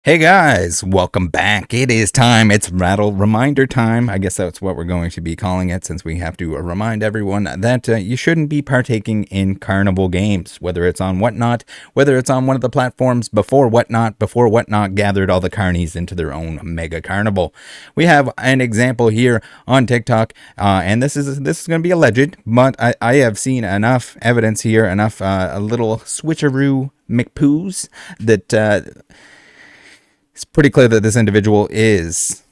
Hey guys, welcome back. It is time. It's Rattle Reminder time. I guess that's what we're going to be calling it, since we have to remind everyone that you shouldn't be partaking in carnival games, whether it's on Whatnot, whether it's on one of the platforms before Whatnot gathered all the carnies into their own mega carnival. We have an example here on TikTok, and this is going to be alleged, but I have seen enough evidence here, enough a little switcheroo McPoos that it's pretty clear that this individual is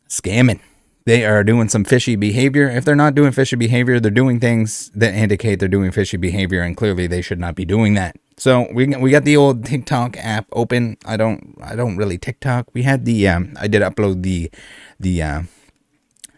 scamming. They are doing some fishy behavior. If they're not doing fishy behavior, they're doing things that indicate they're doing fishy behavior, and clearly they should not be doing that. So we got the old TikTok app open. I don't really TikTok. We had the I did upload the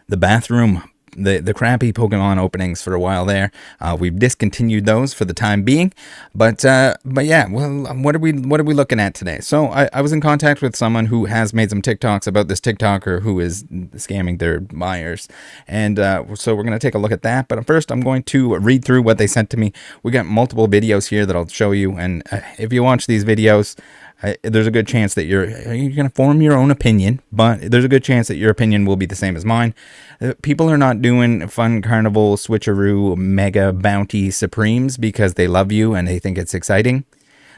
bathroom, the crappy Pokemon openings for a while there. We've discontinued those for the time being, but yeah. Well, what are we looking at today? So I was in contact with someone who has made some TikToks about this TikToker who is scamming their buyers, and so we're gonna take a look at that. But first, I'm going to read through what they sent to me. We got multiple videos here that I'll show you, and if you watch these videos, there's a good chance that you're going to form your own opinion, but there's a good chance that your opinion will be the same as mine. People are not doing fun carnival switcheroo mega bounty supremes because they love you and they think it's exciting.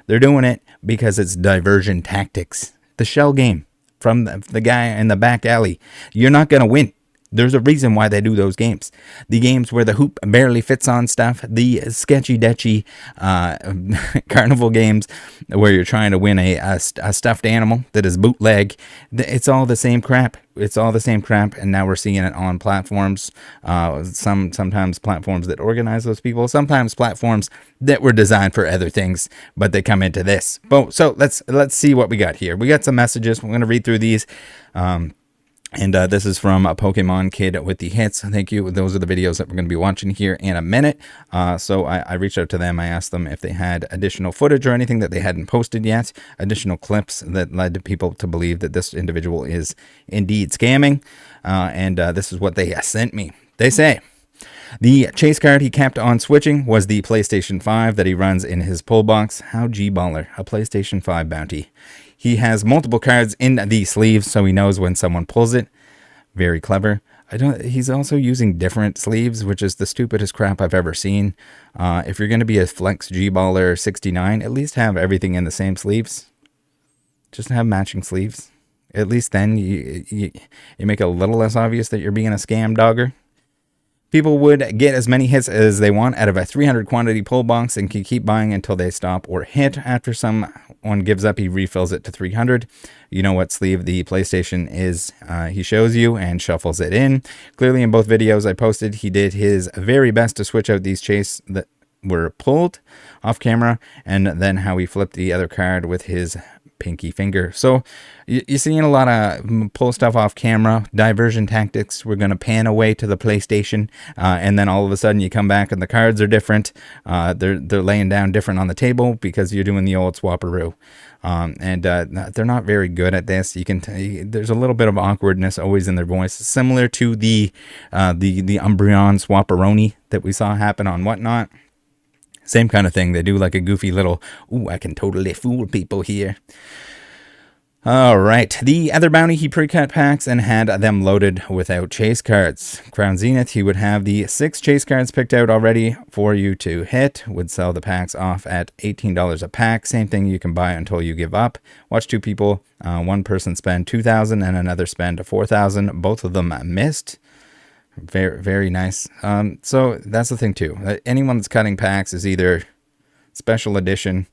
They're doing it because it's diversion tactics. The shell game from the guy in the back alley. You're not going to win. There's a reason why they do those games. The games where the hoop barely fits on stuff, the sketchy-detchy carnival games where you're trying to win a stuffed animal that is bootleg. It's all the same crap. It's all the same crap, and now we're seeing it on platforms. Sometimes platforms that organize those people, sometimes platforms that were designed for other things, but they come into this. So let's see what we got here. We got some messages. We're going to read through these. And this is from a Pokemon Kid with the Hits. Thank you. Those are the videos that we're going to be watching here in a minute. So I reached out to them. I asked them if they had additional footage or anything that they hadn't posted yet, additional clips that led to people to believe that this individual is indeed scamming. And this is what they sent me. They say, the chase card he kept on switching was the PlayStation 5 that he runs in his pull box. How G-baller, a PlayStation 5 bounty. He has multiple cards in the sleeves, so he knows when someone pulls it. Very clever. He's also using different sleeves, which is the stupidest crap I've ever seen. If you're going to be a Flex G-baller 69, at least have everything in the same sleeves. Just have matching sleeves. At least then you make it a little less obvious that you're being a scam dogger. People would get as many hits as they want out of a 300 quantity pull box and can keep buying until they stop or hit. After someone gives up, he refills it to 300. You know what sleeve the PlayStation is, he shows you and shuffles it in. Clearly in both videos I posted, he did his very best to switch out these chase that were pulled off camera, and then how he flipped the other card with his pinky finger. So you're seeing a lot of pull stuff off camera, diversion tactics. We're going to pan away to the PlayStation, and then all of a sudden you come back and the cards are different. They're laying down different on the table because you're doing the old swapperoo. And they're not very good at this. You can there's a little bit of awkwardness always in their voice, similar to the Umbreon swapperoni that we saw happen on Whatnot. Same kind of thing. They do like a goofy little, ooh, I can totally fool people here. All right. The other bounty, he pre-cut packs and had them loaded without chase cards. Crown Zenith, he would have the 6 chase cards picked out already for you to hit. Would sell the packs off at $18 a pack. Same thing, you can buy until you give up. Watch two people, one person spend $2,000 and another spend $4,000. Both of them missed. Very, very nice. So that's the thing too. Anyone that's cutting packs is either special edition.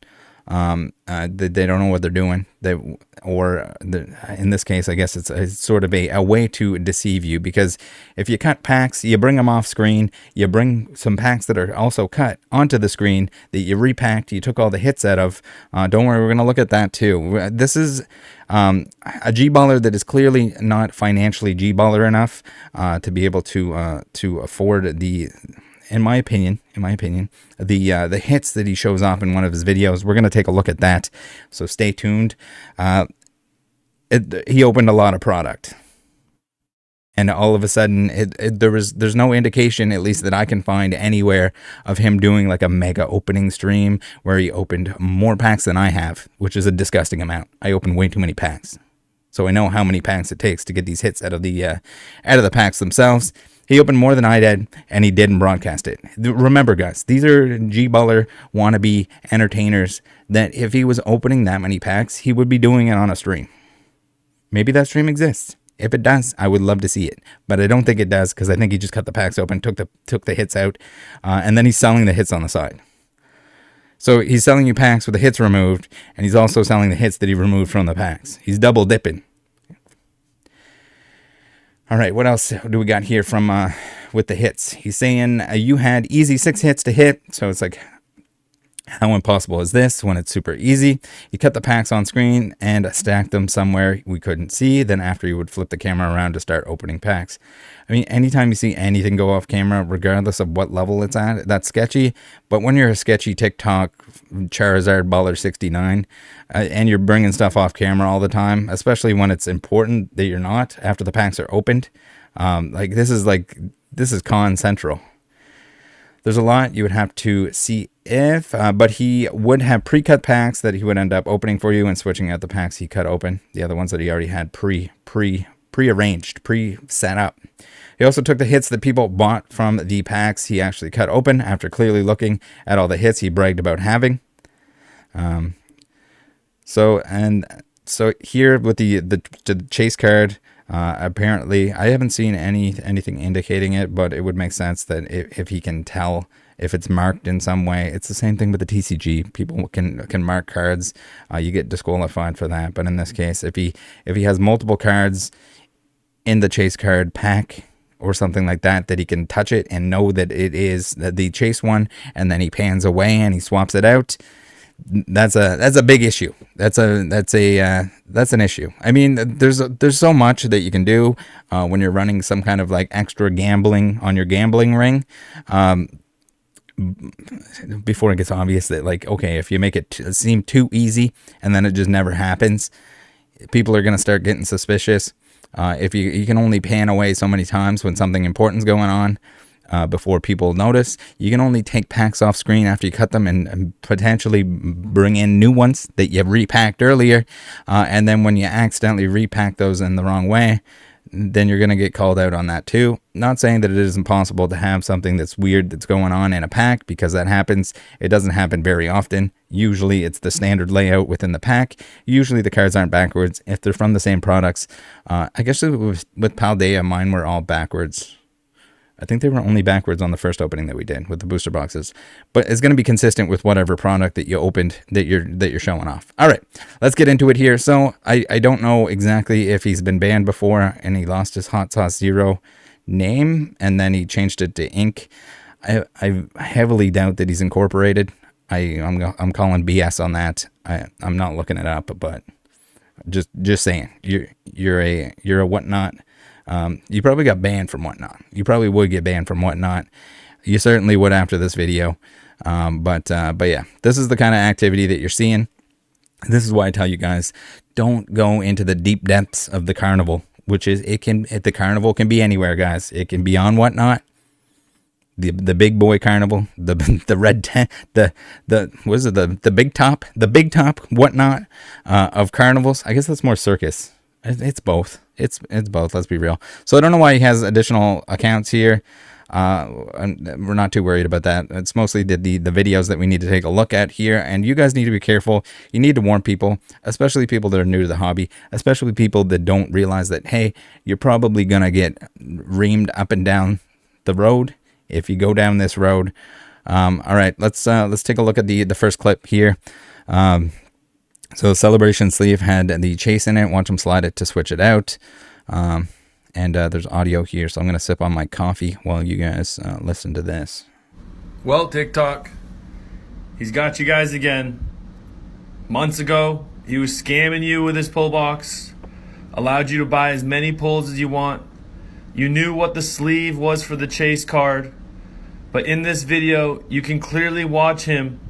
They don't know what they're doing. In this case, I guess it's sort of a way to deceive you, because if you cut packs, you bring them off screen, you bring some packs that are also cut onto the screen that you repacked, you took all the hits out of. Don't worry, we're going to look at that too. This is a G-baller that is clearly not financially G-baller enough to be able to afford the, in my opinion, the hits that he shows off in one of his videos. We're going to take a look at that, so stay tuned. He opened a lot of product, And all of a sudden, there's no indication, at least that I can find anywhere, of him doing like a mega opening stream where he opened more packs than I have, which is a disgusting amount. I opened way too many packs, so I know how many packs it takes to get these hits out of the packs themselves. He opened more than I did, and he didn't broadcast it. Remember, guys, these are G-Baller wannabe entertainers that if he was opening that many packs, he would be doing it on a stream. Maybe that stream exists. If it does, I would love to see it, but I don't think it does, because I think he just cut the packs open, took the hits out, and then he's selling the hits on the side. So he's selling you packs with the hits removed, and he's also selling the hits that he removed from the packs. He's double dipping. All right, what else do we got here from with the hits? He's saying you had easy 6 hits to hit, so it's like, how impossible is this when it's super easy? He cut the packs on screen and stacked them somewhere we couldn't see. Then after he would flip the camera around to start opening packs. I mean, anytime you see anything go off camera, regardless of what level it's at, that's sketchy. But when you're a sketchy TikTok Charizard Baller 69 and you're bringing stuff off camera all the time, especially when it's important that you're not after the packs are opened, this is Con Central. There's a lot you would have to see but he would have pre-cut packs that he would end up opening for you and switching out the packs he cut open, the other ones that he already had pre-arranged, pre-set up. He also took the hits that people bought from the packs he actually cut open after clearly looking at all the hits he bragged about having. So here with the chase card, apparently I haven't seen anything indicating it, but it would make sense that if he can tell if it's marked in some way. It's the same thing with the TCG. People can mark cards. You get disqualified for that. But in this case, if he has multiple cards in the chase card pack or something like that he can touch it and know that it is the chase one, and then he pans away and he swaps it out, that's a big issue. That's an issue. I mean, there's so much that you can do when you're running some kind of like extra gambling on your gambling ring. Before it gets obvious that, like, okay, if you make it seem too easy and then it just never happens, people are going to start getting suspicious. If you can only pan away so many times when something important's going on before people notice, you can only take packs off screen after you cut them and potentially bring in new ones that you repacked earlier. And then when you accidentally repack those in the wrong way, then you're going to get called out on that too. Not saying that it isn't possible to have something that's weird that's going on in a pack, because that happens. It doesn't happen very often. Usually it's the standard layout within the pack. Usually the cards aren't backwards if they're from the same products. I guess with Paldea, mine were all backwards. I think they were only backwards on the first opening that we did with the booster boxes, but it's going to be consistent with whatever product that you opened that you're showing off. All right, let's get into it here. So I don't know exactly if he's been banned before and he lost his hotsaucezero name and then he changed it to Ink. I heavily doubt that he's incorporated. I'm calling BS on that. I'm not looking it up, but just saying, you're a whatnot. You probably got banned from Whatnot. You probably would get banned from Whatnot. You certainly would after this video. But yeah, this is the kind of activity that you're seeing. This is why I tell you guys, don't go into the deep depths of the carnival, which is the carnival can be anywhere, guys. It can be on Whatnot, the big boy carnival, the red tent, the big top Whatnot of carnivals. I guess that's more circus. It's both. It's both. Let's be real. So I don't know why he has additional accounts here. We're not too worried about that. It's mostly the videos that we need to take a look at here. And you guys need to be careful. You need to warn people, especially people that are new to the hobby, especially people that don't realize that, hey, you're probably going to get reamed up and down the road if you go down this road. All right, let's take a look at the first clip here. So Celebration sleeve had the chase in it. Watch him slide it to switch it out. And there's audio here, so I'm going to sip on my coffee while you guys listen to this. Well, TikTok, he's got you guys again. Months ago, he was scamming you with his pull box, allowed you to buy as many pulls as you want. You knew what the sleeve was for the chase card. But in this video, you can clearly watch him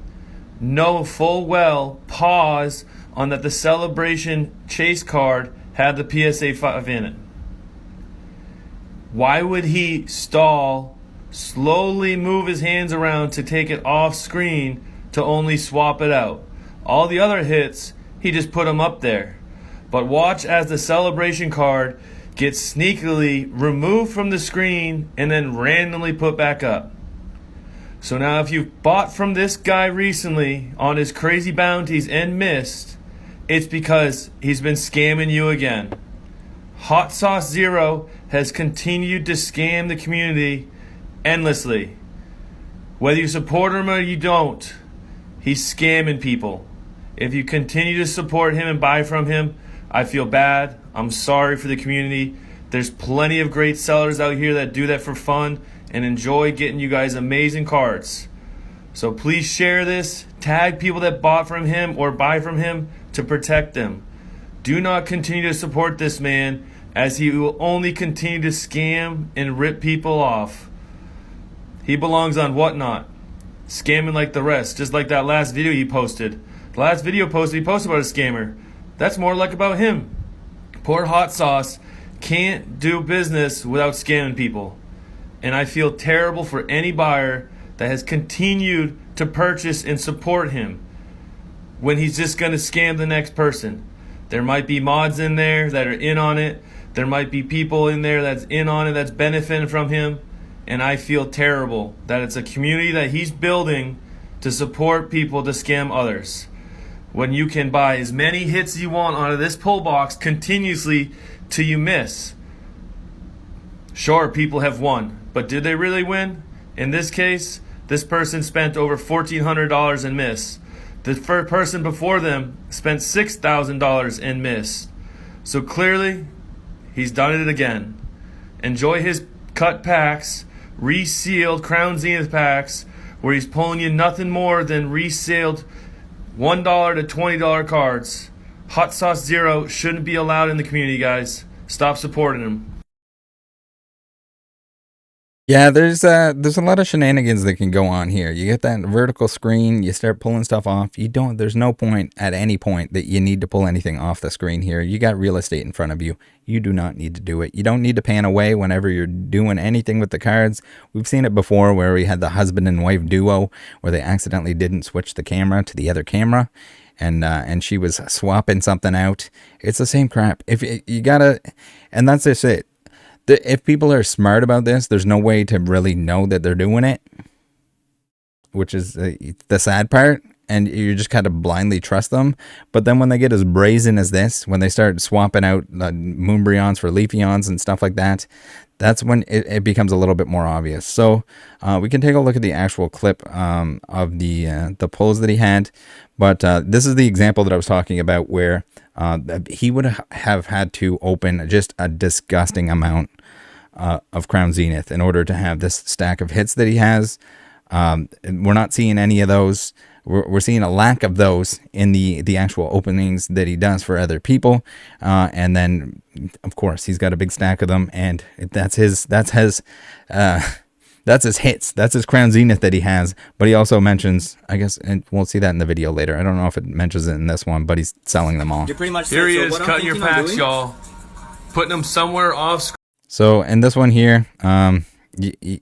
know full well, pause on that the Celebration chase card had the PSA 5 in it. Why would he stall, slowly move his hands around to take it off screen to only swap it out? All the other hits, he just put them up there. But watch as the celebration card gets sneakily removed from the screen and then randomly put back up. So now if you've bought from this guy recently on his crazy bounties and missed, it's because he's been scamming you again. hotsaucezero has continued to scam the community endlessly. Whether you support him or you don't, he's scamming people. If you continue to support him and buy from him, I feel bad. I'm sorry for the community. There's plenty of great sellers out here that do that for fun and enjoy getting you guys amazing cards. So please share this, tag people that bought from him or buy from him to protect them. Do not continue to support this man, as he will only continue to scam and rip people off. He belongs on Whatnot, scamming like the rest, just like that last video he posted. The last video he posted about a scammer. That's more like about him. Poor Hot Sauce can't do business without scamming people. And I feel terrible for any buyer that has continued to purchase and support him when he's just going to scam the next person. There might be mods in there that are in on it. There might be people in there that's in on it that's benefiting from him. And I feel terrible that it's a community that he's building to support people to scam others. When you can buy as many hits as you want out of this pull box continuously till you miss. Sure, people have won, but did they really win? In this case, this person spent over $1,400 and missed. The first person before them spent $6,000 and missed. So clearly, he's done it again. Enjoy his cut packs, resealed Crown Zenith packs, where he's pulling you nothing more than resealed $1 to $20 cards. hotsaucezero shouldn't be allowed in the community, guys. Stop supporting him. Yeah, there's a lot of shenanigans that can go on here. You get that vertical screen, you start pulling stuff off. There's no point at any point that you need to pull anything off the screen here. You got real estate in front of you. You do not need to do it. You don't need to pan away whenever you're doing anything with the cards. We've seen it before where we had the husband and wife duo where they accidentally didn't switch the camera to the other camera. And she was swapping something out. It's the same crap. And that's just it. If people are smart about this, there's no way to really know that they're doing it, which is the sad part. And you just kind of blindly trust them. But then when they get as brazen as this, when they start swapping out Moonbryons for Leafeons and stuff like that, that's when it becomes a little bit more obvious. So we can take a look at the actual clip of the pulls that he had. But this is the example that I was talking about where he would have had to open just a disgusting amount of Crown Zenith in order to have this stack of hits that he has. We're not seeing any of those. We're seeing a lack of those in the actual openings that he does for other people. And then, of course, he's got a big stack of them, and that's his hits. That's his Crown Zenith that he has. But he also mentions, I guess, and we'll see that in the video later. I don't know if it mentions it in this one, but he's selling them all. You're pretty much Here he is, cutting your packs, y'all. Putting them somewhere off screen. So in this one here, you're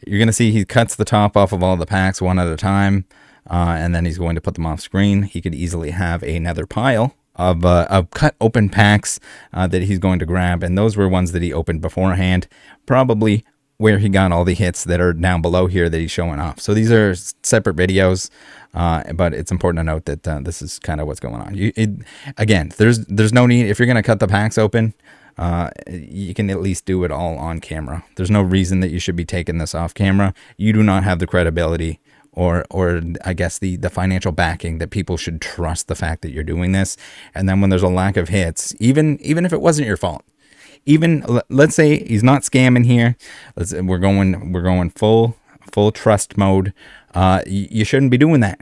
going to see he cuts the top off of all the packs one at a time. And then he's going to put them off screen. He could easily have another pile of cut open packs that he's going to grab. And those were ones that he opened beforehand, probably where he got all the hits that are down below here that he's showing off. So these are separate videos, but it's important to note that this is kind of what's going on. Again, there's no need, if you're going to cut the packs open, you can at least do it all on camera. There's no reason that you should be taking this off camera. You do not have the credibility or I guess the financial backing that people should trust the fact that you're doing this. And then when there's a lack of hits, even if it wasn't your fault, even let's say he's not scamming here. We're going full trust mode. You shouldn't be doing that.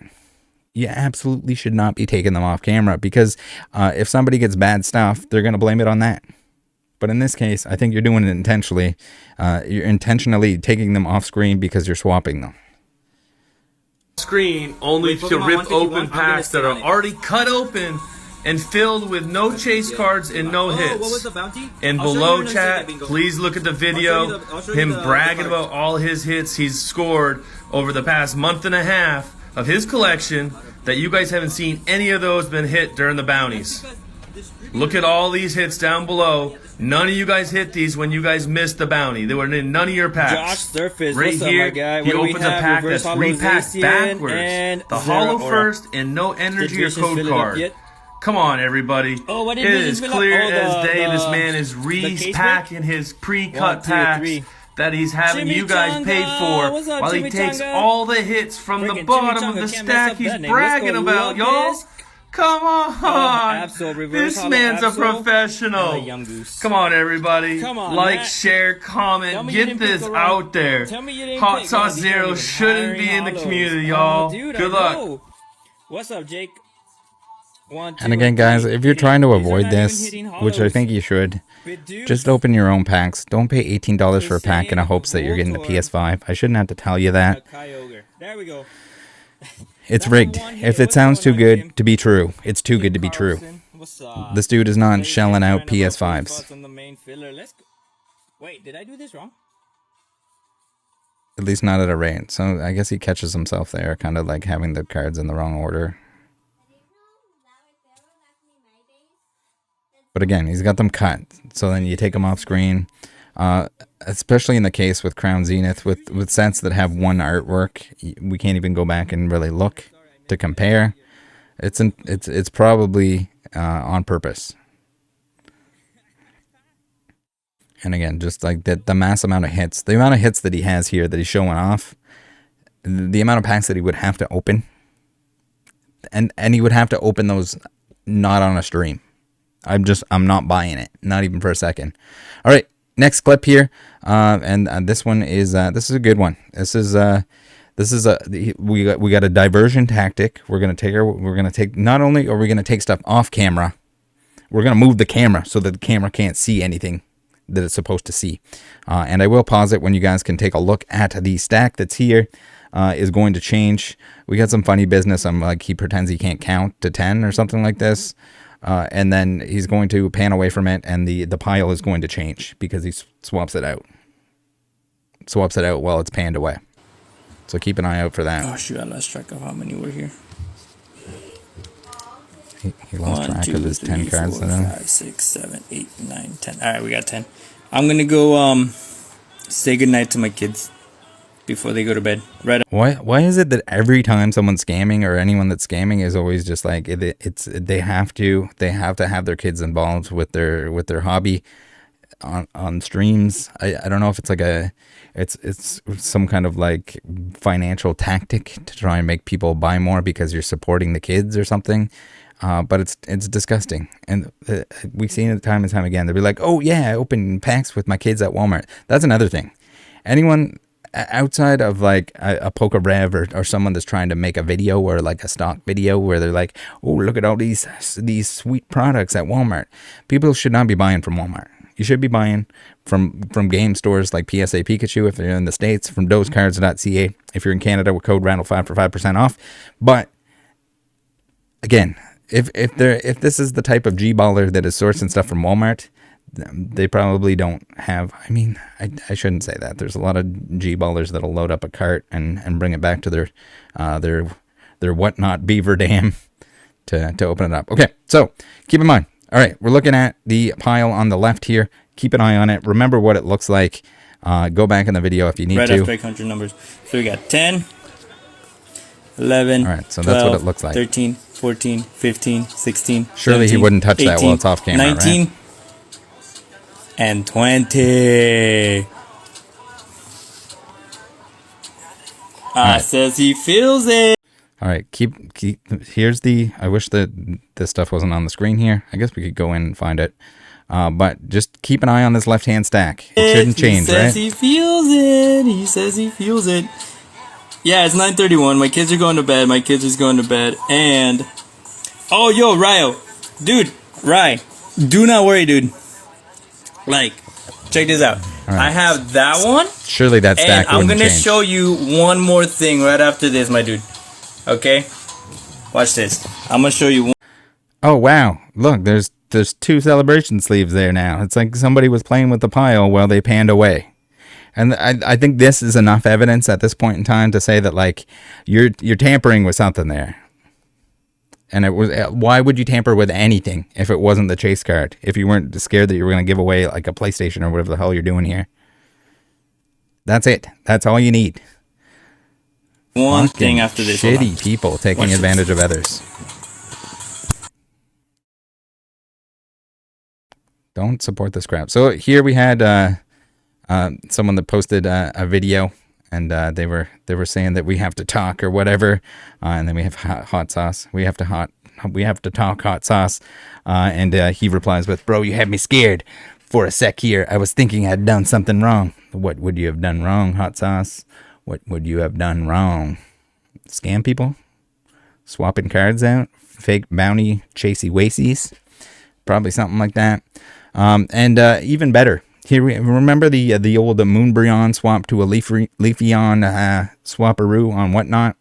You absolutely should not be taking them off camera, because if somebody gets bad stuff, they're going to blame it on that. But in this case, I think you're doing it intentionally. You're intentionally taking them off screen because you're swapping them. Screen only to rip open packs that are already cut open and filled with no chase cards and no hits. What was the bounty? And below chat, please look at the video, him bragging about all his hits he's scored over the past month and a half of his collection, that you guys haven't seen any of those been hit during the bounties. Look at all these hits down below. None of you guys hit these when you guys missed the bounty. They were in none of your packs. Josh Surface, right what's here, up, my guy? he opens a pack that's repacked backwards. The hollow first and no energy or code card. Come on, everybody. Oh, it is clear as day this man is repacking his pre-cut packs that he's having you guys paid for, while he takes all the hits from the bottom of the stack he's bragging about, y'all. Come on! This man's a professional. Come on, everybody. Like, share, comment, get this out there. hotsaucezero shouldn't be in the community, y'all. Good luck. What's up, Jake? And again, guys, if you're trying to avoid this, which I think you should, just open your own packs. Don't pay $18 for a pack in the hopes that you're getting the PS5. I shouldn't have to tell you that. There we go. It's rigged. If it sounds too good to be true, it's too good to be true. This dude is not shelling out PS5s. Wait, did I do this wrong? At least not at a rate. So I guess he catches himself there, kind of like having the cards in the wrong order. But again, he's got them cut. So then you take them off screen. Especially in the case with Crown Zenith, with sets that have one artwork, we can't even go back and really look to compare. It's probably on purpose. And again, just like the mass amount of hits, the amount of hits that he has here that he's showing off, the amount of packs that he would have to open, and he would have to open those not on a stream. I'm not buying it, not even for a second. All right. Next clip here, and this one is this is a good one. We got a diversion tactic. We're gonna take not only are we gonna take stuff off camera, we're gonna move the camera so that the camera can't see anything that it's supposed to see. And I will pause it when you guys can take a look at the stack that's here. Is going to change. We got some funny business. I'm like, he pretends he can't count to 10 or something like this. And then he's going to pan away from it, and the pile is going to change because he swaps it out. Swaps it out while it's panned away. So keep an eye out for that. Oh shoot, I lost track of how many were here. He lost track of his 10 cards. 4, 5, 6, 7, 8, 9, 10. Alright, we got 10. I'm gonna go say goodnight to my kids before they go to bed. Right. Why is it that every time someone's scamming, or anyone that's scamming, is always just like they have to have their kids involved with their hobby on streams? I don't know if it's like it's some kind of like financial tactic to try and make people buy more because you're supporting the kids or something. But it's disgusting, and we've seen it time and time again. They'll be like, "Oh yeah, I opened packs with my kids at Walmart." That's another thing. Anyone outside of like a Poke Rev or someone that's trying to make a video, or like a stock video where they're like, "Oh, look at all these sweet products at Walmart." People should not be buying from Walmart. You should be buying from game stores like PSA Pikachu if you're in the States, from dosecards.ca if you're in Canada with code RATTLE5 for 5% off. But again, if this is the type of G-baller that is sourcing stuff from Walmart, they probably don't have. I mean, I shouldn't say that. There's a lot of G-ballers that'll load up a cart and bring it back to their whatnot beaver dam to open it up. Okay, so keep in mind. All right, we're looking at the pile on the left here. Keep an eye on it. Remember what it looks like. Go back in the video if you need to. Right after I count your numbers. So we got 10, 11, all right, so 12, that's what it looks like. 13, 14, 15, 16, Surely 17, he wouldn't touch 18, that while it's off camera, 19, right? And 20. Says he feels it. All right, keep. Here's the. I wish that this stuff wasn't on the screen here. I guess we could go in and find it. But just keep an eye on this left-hand stack. It shouldn't change, right? He says he feels it. He says he feels it. Yeah, it's 9:31. My kids are going to bed. My kids is going to bed. And oh, yo, Ryo, dude, do not worry, dude. Like, check this out. Right. I have that one. Surely that stack. And I'm gonna change. show you one more thing right after this, my dude. Okay, watch this. I'm gonna show you one. Oh wow! Look, there's 2 celebration sleeves there now. It's like somebody was playing with the pile while they panned away. And I think this is enough evidence at this point in time to say that like you're tampering with something there. And it was, why would you tamper with anything if it wasn't the chase card? If you weren't scared that you were going to give away like a PlayStation or whatever the hell you're doing here. That's it. That's all you need. One Fucking thing after this. Hold on. shitty people taking advantage of others. Don't support this crap. So here we had someone that posted a video, and they were saying that we have to talk or whatever, and then we have hot sauce. We have to talk hot sauce, and he replies with, "Bro, you had me scared for a sec here. I was thinking I'd done something wrong." What would you have done wrong, hot sauce? What would you have done wrong? Scam people? Swapping cards out? Fake bounty chasey wacies? Probably something like that. And even better. Here we remember the old Moonbryon swap to a Leafeon swapperoo on Whatnot.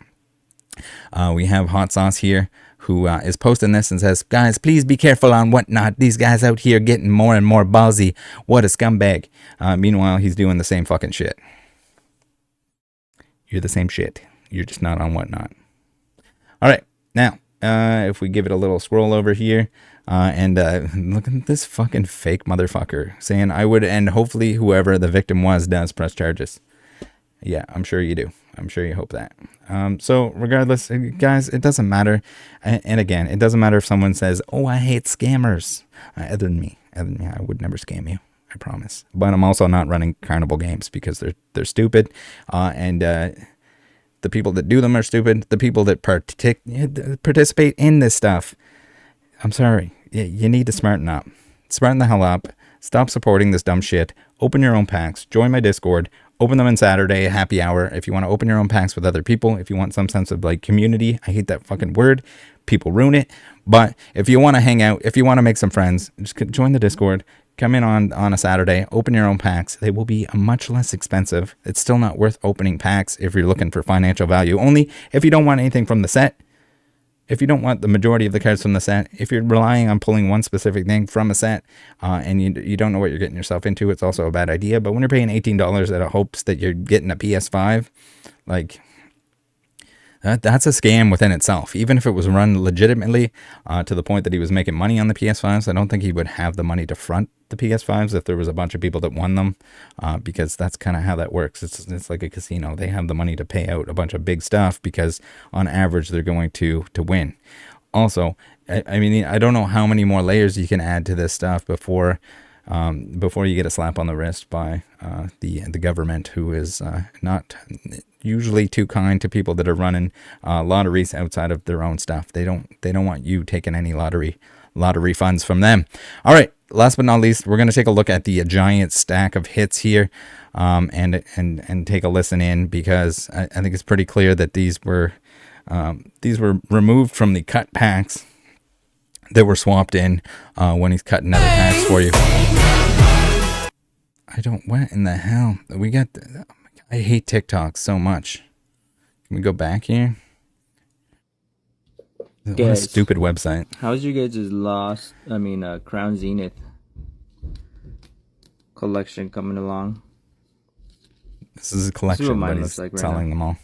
We have Hot Sauce here who is posting this and says, "Guys, please be careful on Whatnot. These guys out here getting more and more ballsy. What a scumbag." Meanwhile, he's doing the same fucking shit. You're the same shit. You're just not on Whatnot. All right, now if we give it a little scroll over here. And look at this fucking fake motherfucker saying, "I would," and hopefully whoever the victim was does press charges. Yeah, I'm sure you do. I'm sure you hope that. So regardless, guys, it doesn't matter. And again, it doesn't matter if someone says, "Oh, I hate scammers." Other than me, I would never scam you. I promise. But I'm also not running carnival games because they're stupid. And the people that do them are stupid. The people that participate in this stuff, I'm sorry. You need to smarten up. Smarten the hell up. Stop supporting this dumb shit. Open your own packs. Join my Discord. Open them on Saturday, happy hour. If you want to open your own packs with other people, if you want some sense of like community, I hate that fucking word. People ruin it. But if you want to hang out, if you want to make some friends, just join the Discord. Come in on a Saturday. Open your own packs. They will be much less expensive. It's still not worth opening packs if you're looking for financial value. Only if you don't want anything from the set. If you don't want the majority of the cards from the set, if you're relying on pulling one specific thing from a set, and you don't know what you're getting yourself into, it's also a bad idea. But when you're paying $18 out of hopes that you're getting a PS5, like, that's a scam within itself. Even if it was run legitimately to the point that he was making money on the PS5s, I don't think he would have the money to front the PS5s if there was a bunch of people that won them, because that's kind of how that works. It's like a casino. They have the money to pay out a bunch of big stuff because on average they're going to win. Also, I mean, I don't know how many more layers you can add to this stuff before you get a slap on the wrist by the government, who is not usually too kind to people that are running lotteries outside of their own stuff. They don't want you taking any lottery funds from them. All right, last but not least, we're going to take a look at the giant stack of hits here, and take a listen in, because I think it's pretty clear that these were removed from the cut packs that were swapped in when he's cutting other packs for you. What in the hell? I hate TikTok so much. Can we go back here? What a stupid website. How's your guys' Crown Zenith collection coming along? This is a collection, but he's like selling them all.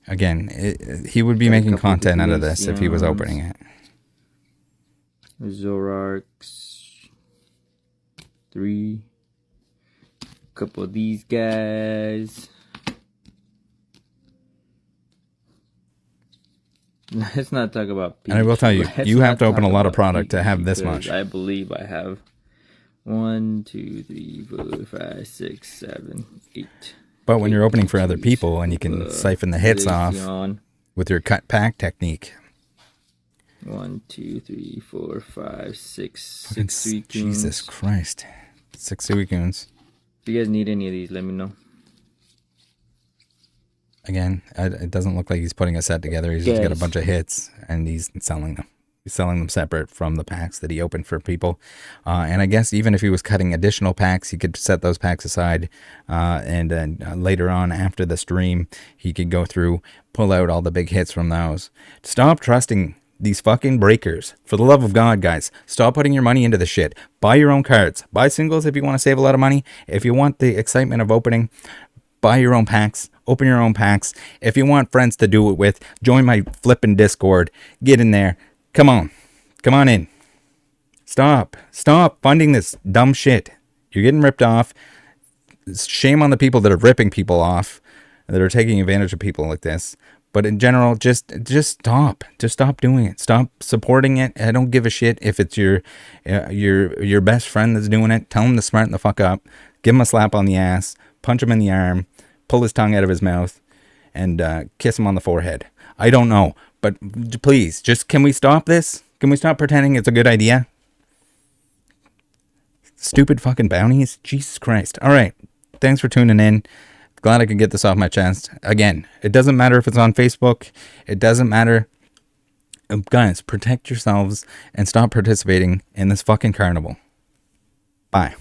Again, he would be making content out of this if he was opening it. Zoroarks, 3, couple of these guys. Let's not talk about Peach. And I will tell you, you have to open a lot of product to have this much. I believe I have 1, 2, 3, 4, 5, 6, 7, 8. But when you're opening for other people and you can siphon the hits off with your cut pack technique. 1, 2, 3, 4, 5, 6, 6 Suicunes. Jesus Christ. 6 Suicunes. If you guys need any of these, let me know. Again, it doesn't look like he's putting a set together. He's just got a bunch of hits and he's selling them. He's selling them separate from the packs that he opened for people. And I guess even if he was cutting additional packs, he could set those packs aside. And then later on after the stream, he could go through, pull out all the big hits from those. Stop trusting these fucking breakers. For the love of God, guys, stop putting your money into the shit. Buy your own cards. Buy singles if you want to save a lot of money. If you want the excitement of opening, buy your own packs. Open your own packs. If you want friends to do it with, join my flipping Discord. Get in there. Come on. Come on in. Stop funding this dumb shit. You're getting ripped off. Shame on the people that are ripping people off, that are taking advantage of people like this. But in general, just stop. Just stop doing it. Stop supporting it. I don't give a shit if it's your best friend that's doing it. Tell him to smarten the fuck up. Give him a slap on the ass. Punch him in the arm. Pull his tongue out of his mouth. And kiss him on the forehead. I don't know. But please, just can we stop this? Can we stop pretending it's a good idea? Stupid fucking bounties. Jesus Christ. All right. Thanks for tuning in. Glad I could get this off my chest. Again, it doesn't matter if it's on Facebook. It doesn't matter. Guys, protect yourselves and stop participating in this fucking carnival. Bye.